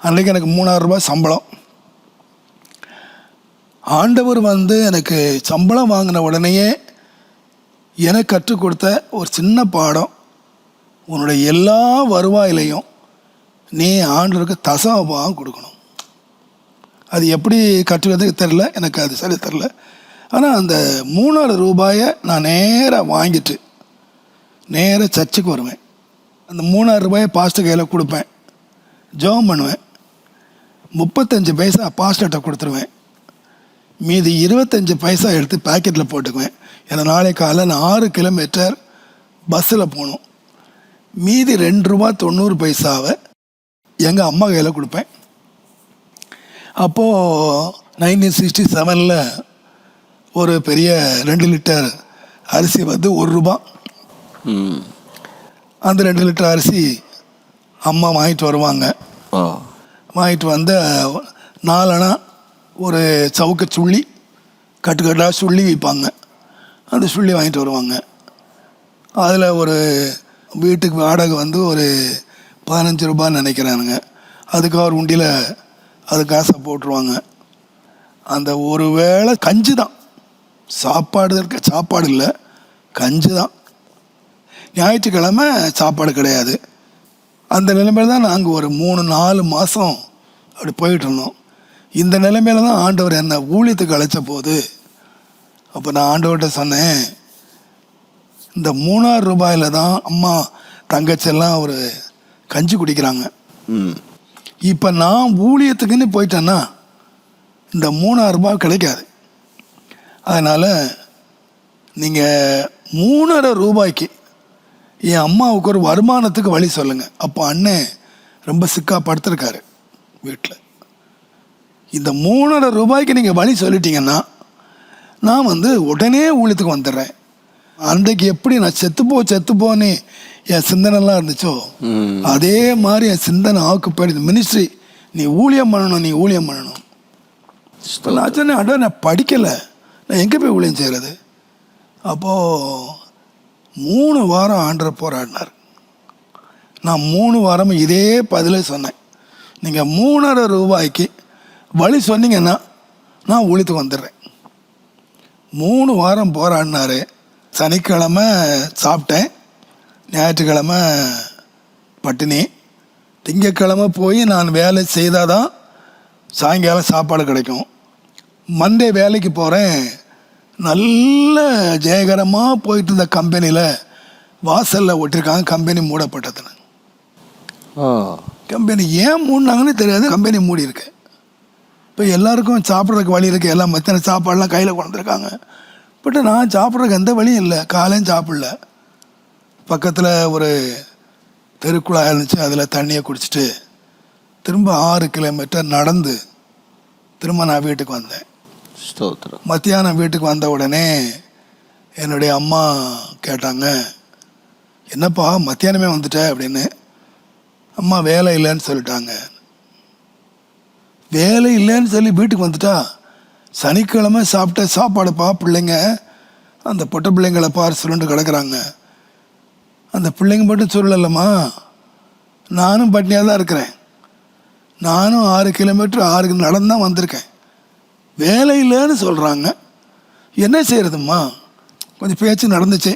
அன்றைக்கி எனக்கு 3000 ரூபாய் சம்பளம். ஆண்டவர் எனக்கு சம்பளம் வாங்கின உடனேயே எனக்கு கற்றுக் கொடுத்த ஒரு சின்ன பாடம், உன்னுடைய எல்லா வருவாயிலையும் நீ ஆண்டவருக்கு தசமபாகம் கொடுக்கணும். அது எப்படி கற்றுக்கிறதுக்கு தெரில, எனக்கு அது சரி தெரில. ஆனால் அந்த 3000 ரூபாயை நான் நேராக வாங்கிட்டு நேராக சர்ச்சுக்கு வருவேன். அந்த 3000 ரூபாயை பாஸ்டர் கையில் கொடுப்பேன், ஜெபம் பண்ணுவேன். 35 பைசா பாஸ்டர்கிட்ட கொடுத்துருவேன். மீதி 25 பைசா எடுத்து பேக்கெட்டில் போட்டுக்குவேன். ஏன்னா நாளை காலையில் நான் 6 கிலோமீட்டர் பஸ்ஸில் போகணும். மீதி 2 ரூபா 90 பைசாவை எங்கள் அம்மா கையில் கொடுப்பேன். அப்போது 1967 ஒரு பெரிய 2 லிட்டர் அரிசி 1 ரூபா. அந்த 2 லிட்டர் அரிசி அம்மா வாங்கிட்டு வருவாங்க. வாங்கிட்டு வந்து 4 அணா ஒரு சவுக்க சுள்ளி கட்டுக்கட்டாக சுள்ளி விற்பாங்க. அந்த சுள்ளி வாங்கிட்டு வருவாங்க. அதில் ஒரு வீட்டுக்கு வாடகை ஒரு 15 ரூபான்னு நினைக்கிறானுங்க. அதுக்கு அவர் உண்டியில் அது காசை போட்டுருவாங்க. அந்த ஒரு வேளை கஞ்சி தான் சாப்பாடு இல்லை, கஞ்சி தான். ஞாயிற்றுக்கிழமை சாப்பாடு கிடையாது. அந்த நிலைமையில் தான் நாங்கள் ஒரு 3-4 மாதம் அப்படி போயிட்டு இருந்தோம். இந்த நிலைமையில தான் ஆண்டவர் என்னை ஊழியத்துக்கு அழைச்ச போது, அப்போ நான் ஆண்டவர்கிட்ட சொன்னேன், இந்த 3000 ரூபாயில் தான் அம்மா தங்கச்செல்லாம் ஒரு கஞ்சி குடிக்கிறாங்க. இப்போ நான் ஊழியத்துக்குன்னு போயிட்டேன்னா இந்த 3000 ரூபாய் கிடைக்காது. அதனால் நீங்கள் 3000 ரூபாய்க்கு என் அம்மாவுக்கு ஒரு வருமானத்துக்கு வழி சொல்லுங்கள். அப்போ அண்ணன் ரொம்ப சிக்கா படுத்திருக்காரு வீட்டில். இந்த 3000 ரூபாய்க்கு நீங்கள் வழி சொல்லிட்டீங்கன்னா நான் உடனே ஊழியத்துக்கு வந்துடுறேன். அன்றைக்கு எப்படி நான் செத்துப்போன்னு என் சிந்தனைலாம் இருந்துச்சோ அதே மாதிரி என் சிந்தனை ஆக்குப்படி மினிஸ்ட்ரி, நீ ஊழியம் பண்ணணும். நான் சொன்னேன், நான் படிக்கலை, நான் எங்கே போய் ஊழியம் செய்கிறது? அப்போது 3 வாரம் ஆண்டவர் போராடினார். நான் 3 வாரமும் இதே பதிலே சொன்னேன். நீங்கள் 3000 ரூபாய்க்கு வழி சொன்னீங்கன்னா நான் ஊழியத்துக்கு வந்துடுறேன். 3 வாரம் போராடினார். சனிக்கிழமை சாப்பிட்டேன், ஞாயிற்றுக்கிழமை பட்டினி, திங்கக்கிழமை போய் நான் வேலை செய்தால் தான் சாயங்காலம் சாப்பாடு கிடைக்கும். மண்டே வேலைக்கு போகிறேன். நல்ல ஜெயகரமாக போயிட்டு இருந்த கம்பெனியில் வாசலில் ஒட்டிருக்காங்க, கம்பெனி மூடப்பட்டதுன்னு. கம்பெனி ஏன் மூடினாங்கன்னு தெரியாது, கம்பெனி மூடி இருக்கு. இப்போ எல்லாருக்கும் சாப்பிட்றதுக்கு வழி இருக்குது, எல்லாம் மத்தியான சாப்பாடெலாம் கையில் கொண்டுருக்காங்க. பட் நான் சாப்பிட்றதுக்கு எந்த வழியும் இல்லை. காலையும் சாப்பிடல. பக்கத்தில் ஒரு தெருக்குழாய் இருந்துச்சு, அதில் தண்ணியை குடிச்சிட்டு திரும்ப 6 கிலோமீட்டர் நடந்து திரும்ப நான் வீட்டுக்கு வந்தேன். மத்தியானம் வீட்டுக்கு வந்த உடனே என்னுடைய அம்மா கேட்டாங்க, என்னப்பா மத்தியானமே வந்துட்ட அப்படின்னு. அம்மா வேலை இல்லைன்னு சொல்லிட்டாங்க. வேலை இல்லைன்னு சொல்லி வீட்டுக்கு வந்துட்டா, சனிக்கிழமை சாப்பிட்ட சாப்பாடுப்பா, பிள்ளைங்க அந்த பொட்டை பிள்ளைங்களை பார் சுருண்டு கிடக்குறாங்க. அந்த பிள்ளைங்க மட்டும் சொல்லலம்மா, நானும் பட்னியாக தான் இருக்கிறேன். நானும் 6 கிலோமீட்டர் 6 நடந்து தான் வந்திருக்கேன். வேலை இல்லைன்னு சொல்கிறாங்க, என்ன செய்கிறதும்மா? கொஞ்சம் பேச்சு நடந்துச்சு.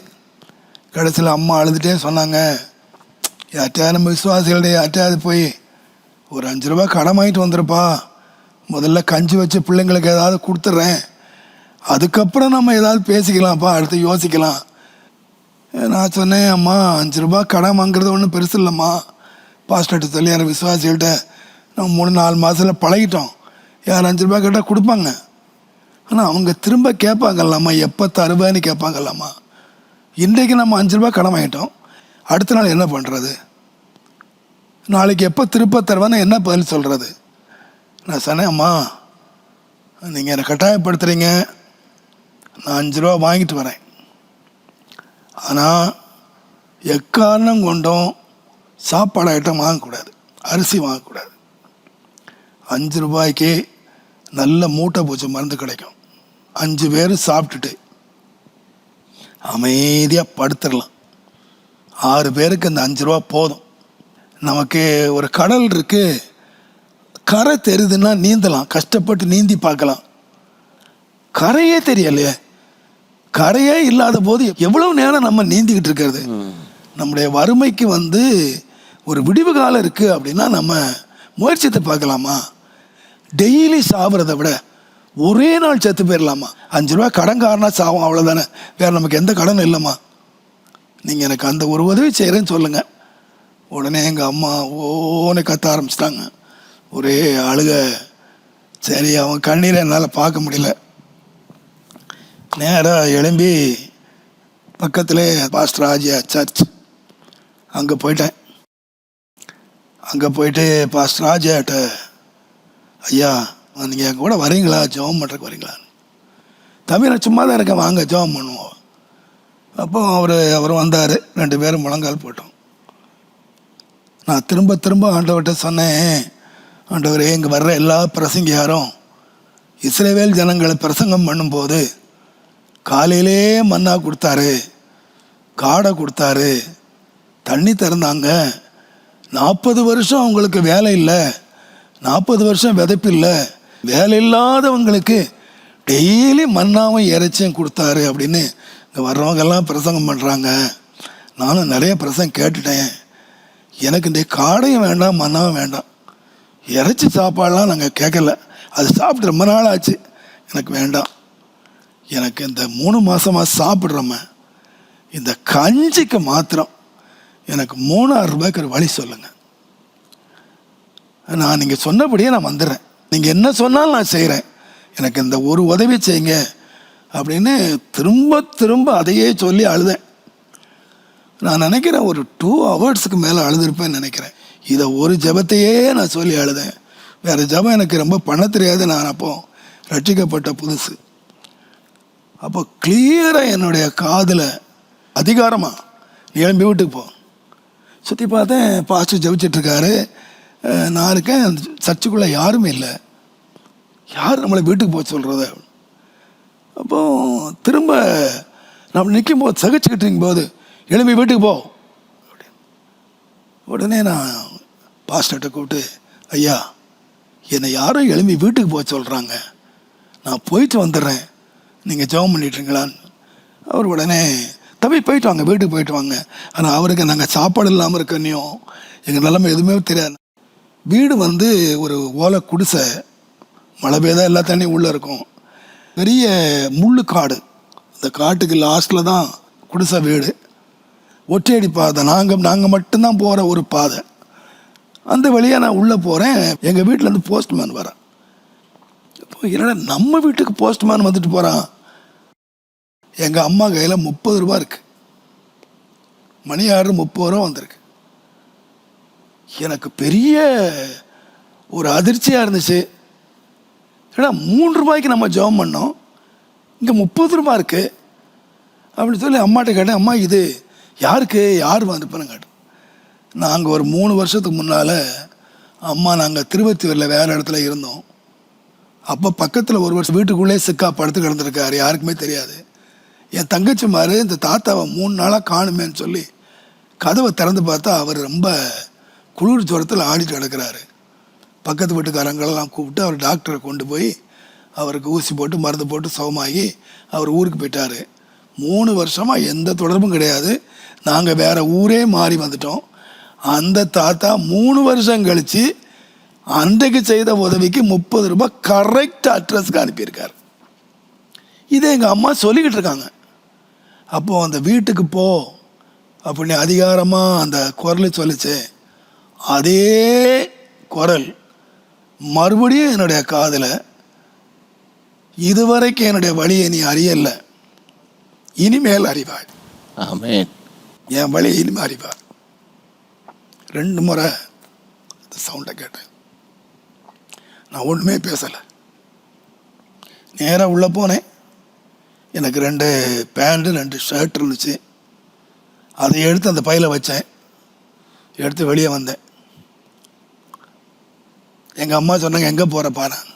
கடைசியில் அம்மா அழுதுகிட்டே சொன்னாங்க, யார்ட்டையாவது நம்ம விசுவாசிகளுடைய யார்ட்டையாவது போய் ஒரு 5 ரூபா கடன் வாங்கிட்டு வந்துருப்பா, முதல்ல கஞ்சி வச்சு பிள்ளைங்களுக்கு ஏதாவது கொடுத்துட்றேன், அதுக்கப்புறம் நம்ம ஏதாவது பேசிக்கலாம்ப்பா, அடுத்து யோசிக்கலாம். நான் சொன்னேன், அம்மா 5 ரூபா கடன் வாங்குறது ஒன்றும் பெருசு இல்லைம்மா. பாஸ்டர்கிட்ட சொல்லி யார் விசுவாசிகள்கிட்ட நம்ம 3-4 மாதத்தில் பழகிட்டோம். யார் 5 ரூபா கேட்டால் கொடுப்பாங்க. ஆனால் அவங்க திரும்ப கேட்பாங்கல்லாமா, எப்போ தருவேன்னு கேட்பாங்கல்லாமா. இன்றைக்கு நம்ம 5 ரூபா கடன் வாங்கிட்டோம், அடுத்த நாள் என்ன பண்ணுறது? நாளைக்கு எப்போ திருப்ப தருவேன்னு என்ன பதில் சொல்கிறது? நான் சொன்னேன், அம்மா நீங்கள் என்னை கட்டாயப்படுத்துகிறீங்க, நான் 5 ரூபா வாங்கிட்டு வரேன். ஆனால் எக்காரணம் கொண்டும் சாப்பாடு ஐட்டம் வாங்கக்கூடாது, அரிசி வாங்கக்கூடாது. 5 ரூபாய்க்கு நல்ல மூட்டை பூச்சி மருந்து கிடைக்கும். 5 பேர் சாப்பிட்டுட்டு அமைதியாக படுத்துடலாம். 6 பேருக்கு அந்த 5 ரூபா போதும். நமக்கு ஒரு கடல் இருக்குது, கரை தெரியுதுன்னா நீந்தலாம், கஷ்டப்பட்டு நீந்தி பார்க்கலாம். கரையே தெரியலையே, கரையே இல்லாத போது எவ்வளவு நேரம் நம்ம நீந்திக்கிட்டு இருக்கிறது? நம்முடைய வறுமைக்கு ஒரு விடிவு காலம் இருக்குது அப்படின்னா நம்ம முயற்சித்து பார்க்கலாமா? டெய்லி சாப்பிட்றத விட ஒரே நாள் செத்து போயிடலாமா? 5 ரூபா கடன்காரனா சாவும், அவ்வளோதானே, வேறு நமக்கு எந்த கடனும் இல்லைம்மா. நீங்கள் எனக்கு அந்த ஒரு உதவி செய்கிறேன்னு சொல்லுங்கள். உடனே எங்கள் அம்மா ஓன்னு கத்த ஆரம்பிச்சிட்டாங்க. ஒரே அழுக. சரி, அவன் கண்ணீரை என்னால் பார்க்க முடியல. நேராக எழும்பி பக்கத்திலே பாஸ்டர் ஆஜியா சர்ச் அங்கே போயிட்டேன். அங்கே போயிட்டு பாஸ்டர் ஆஜியாட்ட, ஐயா நீங்கள் என் கூட வரீங்களா, ஜெபம் பண்ணுறதுக்கு வரீங்களா? தம்பி நான் சும்மா தான் இருக்கேன், வாங்க ஜெபம் பண்ணுவோம். அப்போ அவர் வந்தார். 2 பேரும் முழங்கால் போட்டோம். நான் திரும்ப திரும்ப ஆண்டவர்கிட்ட சொன்னேன், ஆண்டவரே இங்கே வர்ற எல்லா பிரசங்கியாரும் இஸ்ரவேல் ஜனங்களை பிரசங்கம் பண்ணும்போது காலையிலே மன்னா கொடுத்தாரு, காடை கொடுத்தாரு, தண்ணி திறந்தாங்க. 40 வருஷம் அவங்களுக்கு வேலை இல்லை, 40 வருஷம் விதைப்பு இல்லை, வேலை இல்லாதவங்களுக்கு டெய்லி மன்னாவும் இறைச்சியும் கொடுத்தாரு அப்படின்னு இங்கே வர்றவங்கெல்லாம் பிரசங்கம் பண்ணுறாங்க. நானும் நிறைய பிரசங்கம் கேட்டுட்டேன். எனக்கு இந்த காடையும் வேண்டாம், மன்னாவும் வேண்டாம், இறைச்சி சாப்பாடெலாம் நாங்கள் கேட்கல, அது சாப்பிட்டு ரொம்ப நாள் ஆச்சு, எனக்கு வேண்டாம். எனக்கு இந்த 3 மாதமாக சாப்பிட்றோம இந்த கஞ்சிக்கு மாத்திரம் எனக்கு 3000 ரூபாய்க்கு ஒரு வழி சொல்லுங்கள். நான் நீங்கள் சொன்னபடியே நான் வந்துடுறேன், நீங்கள் என்ன சொன்னாலும் நான் செய்கிறேன், எனக்கு இந்த ஒரு உதவி செய்யுங்க அப்படின்னு திரும்ப திரும்ப அதையே சொல்லி அழுதேன். நான் நினைக்கிறேன் ஒரு 2 ஹவர்ஸுக்கு மேலே அழுதுருப்பேன்னு நினைக்கிறேன். இதை ஒரு ஜெபத்தையே நான் சொல்லி அழுதேன். வேறு ஜெபம் எனக்கு ரொம்ப பண்ண தெரியாது. நான் அப்போ ரட்சிக்கப்பட்ட புதுசு. அப்போ கிளியராக என்னுடைய காதில் அதிகாரமாக எழும்பி வீட்டுக்கு போ. சுற்றி பார்த்தேன், பாஸ்டர் ஜெபிச்சிட்ருக்காரு, நான் இருக்கேன், சர்ச்சுக்குள்ளே யாருமே இல்லை. யார் நம்மளை வீட்டுக்கு போக சொல்கிறது? அப்போ திரும்ப நம்ம நிற்கும் போது சகிச்சுக்கிட்டு இருக்கும்போது எழும்பி வீட்டுக்கு போ அப்படின்னு. உடனே நான் பாஸ்டர்கிட்ட கூப்பிட்டு, ஐயா என்னை யாரும் எழும்பி வீட்டுக்கு போக சொல்கிறாங்க, நான் போயிட்டு வந்துடுறேன், நீங்கள் ஜெபம் பண்ணிட்டுருங்களான்னு. அவர் உடனே, தம்பி போயிட்டு வாங்க, வீட்டுக்கு போயிட்டு வாங்க. ஆனால் அவருக்கு நாங்கள் சாப்பாடு இல்லாமல் இருக்கனையும் எங்கள் நிலைமை எதுவுமே தெரியாது. வீடு ஒரு ஓலை குடிசை, மழை பெய்தால் எல்லா தண்ணியும் உள்ளே இருக்கும். பெரிய முள்ளு காடு, இந்த காட்டுக்கு லாஸ்ட்டில் தான் குடிசை வீடு. ஒற்றையடி பாதை, நாங்கள் மட்டும்தான் போகிற ஒரு பாதை. அந்த வழியாக நான் உள்ளே போகிறேன். எங்கள் வீட்டிலேருந்து போஸ்ட்மேன் வரேன். இப்போ என்னடா நம்ம வீட்டுக்கு போஸ்ட்மேன் வந்துட்டு போகிறான். எங்கள் அம்மா கையில் 30 ரூபா இருக்குது, மணி ஆர்டர் 30 ரூபா வந்திருக்கு. எனக்கு பெரிய ஒரு அதிர்ச்சியாக இருந்துச்சு. ஏன்னா 3 ரூபாய்க்கு நம்ம ஜெபம் பண்ணோம், இங்கே 30 ரூபா இருக்குது அப்படின்னு சொல்லி அம்மாட்ட கேட்டேன். அம்மா இது யாருக்கு, யார் வந்துப்பேன்னு கேட்டேன். நாங்கள் ஒரு 3 வருஷத்துக்கு முன்னால் அம்மா நாங்கள் திருவத்தியூரில் வேறு இடத்துல இருந்தோம். அப்போ பக்கத்தில் ஒரு வருஷம் வீட்டுக்குள்ளே சிக்கா படுத்து கிடந்திருக்காரு, யாருக்குமே தெரியாது. என் தங்கச்சி மாதிரி இந்த தாத்தாவை 3 நாளாக காணுமேன்னு சொல்லி கதவை திறந்து பார்த்தா அவர் ரொம்ப குளிர் ஜுரத்தில் ஆடிட்டு கிடக்கிறாரு. பக்கத்து வீட்டுக்காரங்களெல்லாம் கூப்பிட்டு அவர் டாக்டரை கொண்டு போய் அவருக்கு ஊசி போட்டு மருந்து போட்டு சுகமாகி அவர் ஊருக்கு போயிட்டார். 3 வருஷமாக எந்த தொடர்பும் கிடையாது. நாங்கள் வேறு ஊரே மாறி வந்துட்டோம். அந்த தாத்தா 3 வருஷம் கழித்து அன்றைக்கு செய்த உதவிக்கு 30 ரூபாய் கரெக்ட் அட்ரஸ்க்கு அனுப்பியிருக்கார். இதை எங்கள் அம்மா சொல்லிக்கிட்டு இருக்காங்க. அப்போது அந்த வீட்டுக்கு போ அப்படின்னு அதிகாரமாக அந்த குரலை சொல்லிச்சு. அதே குரல் மறுபடியும் என்னுடைய காதில், இதுவரைக்கும் என்னுடைய வழியை நீ அறியல, இனிமேல் அறிவாய். ஆமென். என் வழியை இனிமேல் அறிவாய். 2 முறை அந்த சவுண்டை கேட்டேன். நான் ஒன்றுமே பேசலை. நேராக உள்ளே போனேன். எனக்கு 2 பேண்ட்டு 2 ஷர்ட் இருந்துச்சு. அதை எடுத்து அந்த பையில் வச்சேன். எடுத்து வெளியே வந்தேன். எங்கள் அம்மா சொன்னாங்க, எங்கே போகிறப்பா? நான்,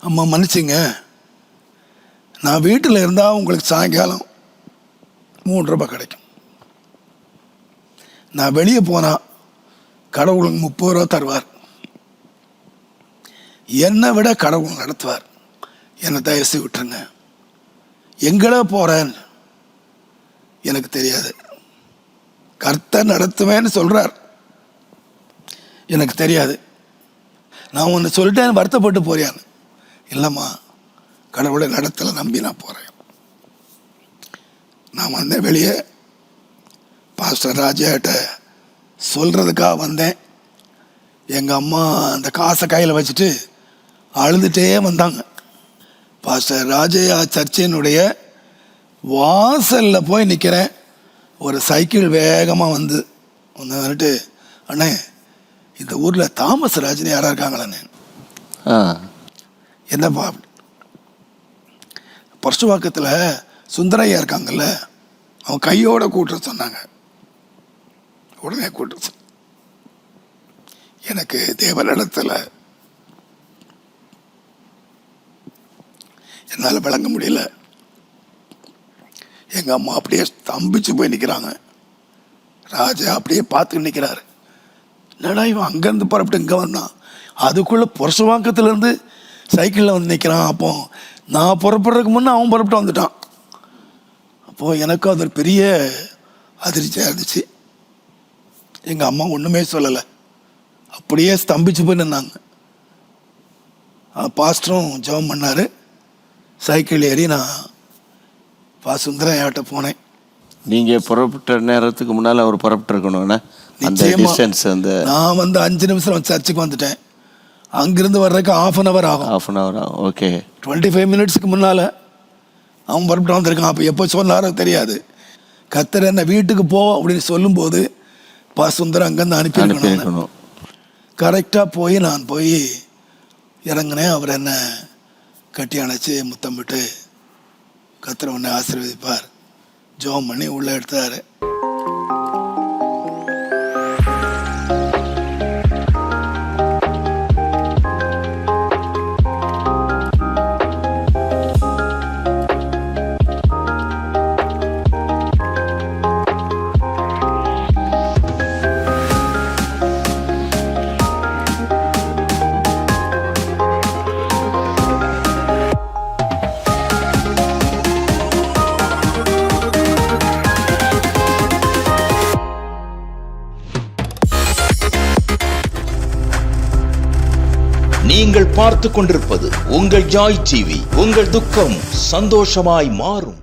அம்மா மன்னிச்சிங்க, நான் வீட்டில் இருந்தால் உங்களுக்கு சாயங்காலம் 3 ரூபாய் கிடைக்கும். நான் வெளியே போனால் கடவுளுக்கு 30 ரூபா தருவார். என்னை விட கடவுள் நடத்துவார். என்னை தயவுசெய்து விட்டுருங்க. எங்கே போகிறேன்னு எனக்கு தெரியாது. கர்த்தர் நடத்துவேன்னு சொல்கிறார், எனக்கு தெரியாது. நான் ஒன்று சொல்லிட்டேன், வருத்தப்பட்டு போறியான்னு. இல்லைம்மா, கடவுளை நடத்தலை நம்பி நான் போகிறேன். நான் வந்தேன் வெளியே, பாஸ்டர் ராஜாட்ட சொல்கிறதுக்காக வந்தேன். எங்கள் அம்மா அந்த காசை கையில் வச்சுட்டு அழுதுகிட்டே வந்தாங்க. பாஸ்டர் ராஜையா சர்ச்சினுடைய வாசலில் போய் நிற்கிறேன். ஒரு சைக்கிள் வேகமாக வந்துட்டு, அண்ணே இந்த ஊரில் தாமஸ் ராஜன் யாராக இருக்காங்களாண்ணே? என்னப்பா? பர்சுவாக்கத்தில் சுந்தரையா இருக்காங்கல்ல, அவன் கையோட கூட்ட சொன்னாங்க. உடனே கூட்ட எனக்கு தேவனிடத்தில் என்னால் விளங்க முடியல. எங்கள் அம்மா அப்படியே ஸ்தம்பிச்சு போய் நிற்கிறாங்க. ராஜா அப்படியே பார்த்துட்டு நிற்கிறாரு. என்னடா இவன் அங்கேருந்து புறப்பட்டு இங்கே வந்தான், அதுக்குள்ளே புரசுவாக்கத்துலேருந்து சைக்கிளில் வந்து நிற்கிறான். அப்போ நான் புறப்படுறதுக்கு முன்னே அவன் புறப்பட்டு வந்துட்டான். அப்போது எனக்கும் அது ஒரு பெரிய அதிர்ச்சியாக இருந்துச்சு. எங்கள் அம்மா ஒன்றுமே சொல்லலை, அப்படியே ஸ்தம்பிச்சு போய் நின்னாங்க. பாஸ்டரும் ஜெபம் பண்ணார். சைக்கிள் ஏறி நான் சுந்தரையாட்ட போனேன். நீங்கள் புறப்பட்ட நேரத்துக்கு முன்னால் அவர் புறப்பட்டுருக்கணும்னா நான் வந்து 5 நிமிஷம் சர்ச்சுக்கு வந்துட்டேன். அங்கிருந்து வர்றதுக்கு ½ அன் ஹவர் ஆகும். ஓகே, 25 மினிட்ஸுக்கு முன்னால் அவன் புறப்பட்டு வந்திருக்கான். அப்போ எப்போ சொன்னாரோ தெரியாது. கர்த்தர் என்ன வீட்டுக்கு போ அப்படின்னு சொல்லும்போது சுந்தரம் அங்கேருந்து அனுப்பியிருக்கணும். கரெக்டாக போய் நான் போய் இறங்கினேன். அவர் என்ன கட்டி அணைச்சி முத்தம் விட்டு கர்த்தர் உன்னை ஆசீர்வதிப்பார் ஜெபம் பண்ணி உள்ளே எடுத்தார். நீங்கள் பார்த்து கொண்டிருப்பது உங்கள் ஜாய் டிவி. உங்கள் துக்கம் சந்தோஷமாய் மாறும்.